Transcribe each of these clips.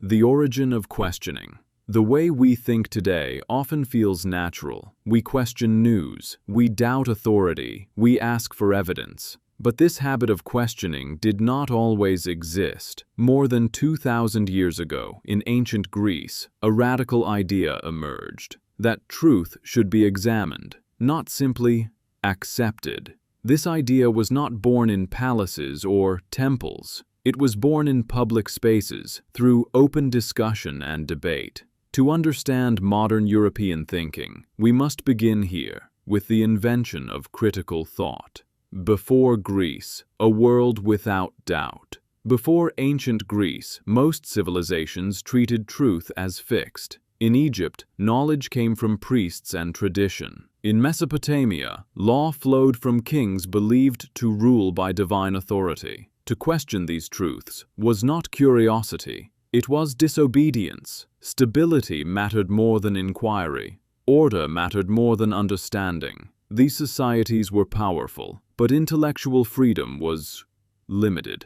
The origin of questioning. The way we think today often feels natural. We question news, we doubt authority, we ask for evidence. But this habit of questioning did not always exist. More than 2,000 years ago, in ancient Greece, a radical idea emerged: that truth should be examined, not simply accepted. This idea was not born in palaces or temples. It was born in public spaces, through open discussion and debate. To understand modern European thinking, we must begin here, with the invention of critical thought. Before Greece, a world without doubt. Before ancient Greece, most civilizations treated truth as fixed. In Egypt, knowledge came from priests and tradition. In Mesopotamia, law flowed from kings believed to rule by divine authority. To question these truths was not curiosity, it was disobedience. Stability mattered more than inquiry. Order mattered more than understanding. These societies were powerful, but intellectual freedom was limited.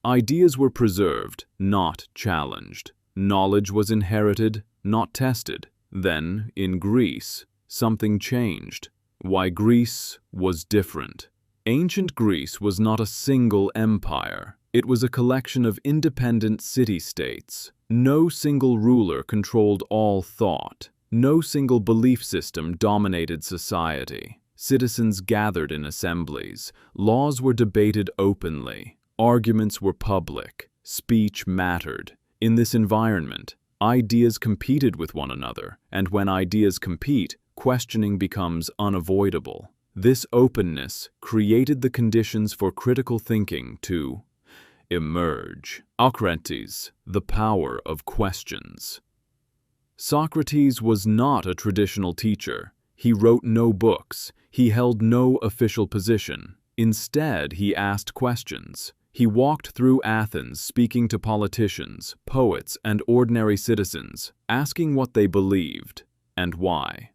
Ideas were preserved, not challenged. Knowledge was inherited, not tested. Then, in Greece, something changed. Why Greece was different. Ancient Greece was not a single empire. It was a collection of independent city-states. No single ruler controlled all thought. No single belief system dominated society. Citizens gathered in assemblies. Laws were debated openly. Arguments were public. Speech mattered. In this environment, ideas competed with one another, and when ideas compete, questioning becomes unavoidable. This openness created the conditions for critical thinking to emerge. Socrates, the power of questions. Socrates was not a traditional teacher. He wrote no books. He held no official position. Instead, he asked questions. He walked through Athens speaking to politicians, poets, and ordinary citizens, asking what they believed and why.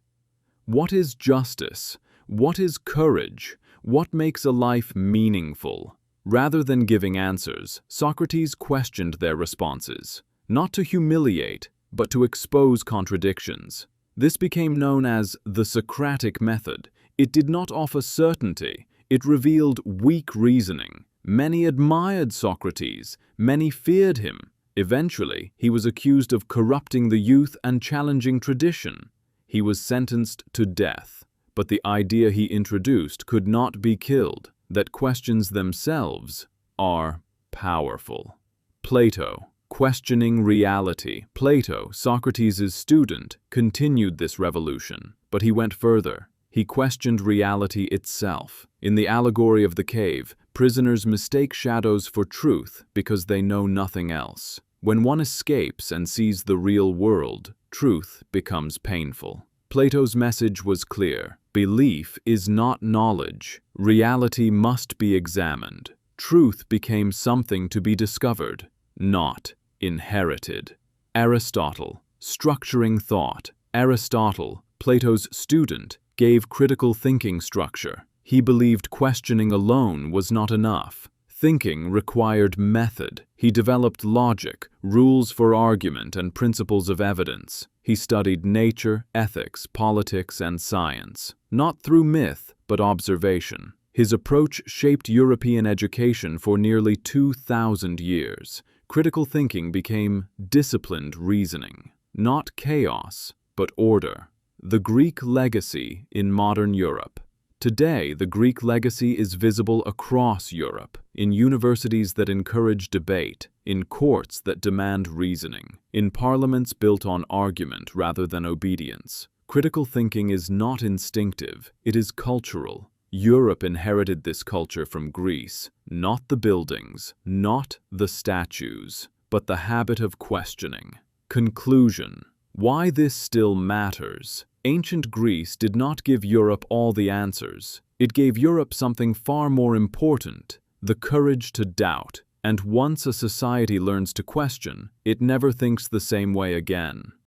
What is justice? What is courage? What makes a life meaningful? Rather than giving answers, Socrates questioned their responses, not to humiliate, but to expose contradictions. This became known as the Socratic method. It did not offer certainty, it revealed weak reasoning. Many admired Socrates, many feared him. Eventually, he was accused of corrupting the youth and challenging tradition. He was sentenced to death, but the idea he introduced could not be killed, that questions themselves are powerful. Plato, questioning reality. Plato, Socrates' student, continued this revolution, but he went further. He questioned reality itself. In the Allegory of the Cave, prisoners mistake shadows for truth because they know nothing else. When one escapes and sees the real world, truth becomes painful. Plato's message was clear. Belief is not knowledge. Reality must be examined. Truth became something to be discovered, not inherited. Aristotle, structuring thought. Aristotle, Plato's student, gave critical thinking structure. He believed questioning alone was not enough. Thinking required method. He developed logic, rules for argument, and principles of evidence. He studied nature, ethics, politics, and science, not through myth, but observation. His approach shaped European education for nearly 2,000 years. Critical thinking became disciplined reasoning, not chaos, but order. The Greek legacy in modern Europe. Today, the Greek legacy is visible across Europe, in universities that encourage debate, in courts that demand reasoning, in parliaments built on argument rather than obedience. Critical thinking is not instinctive, it is cultural. Europe inherited this culture from Greece, not the buildings, not the statues, but the habit of questioning. Conclusion. Why this still matters. Ancient Greece did not give Europe all the answers. It gave Europe something far more important, the courage to doubt. And once a society learns to question, it never thinks the same way again.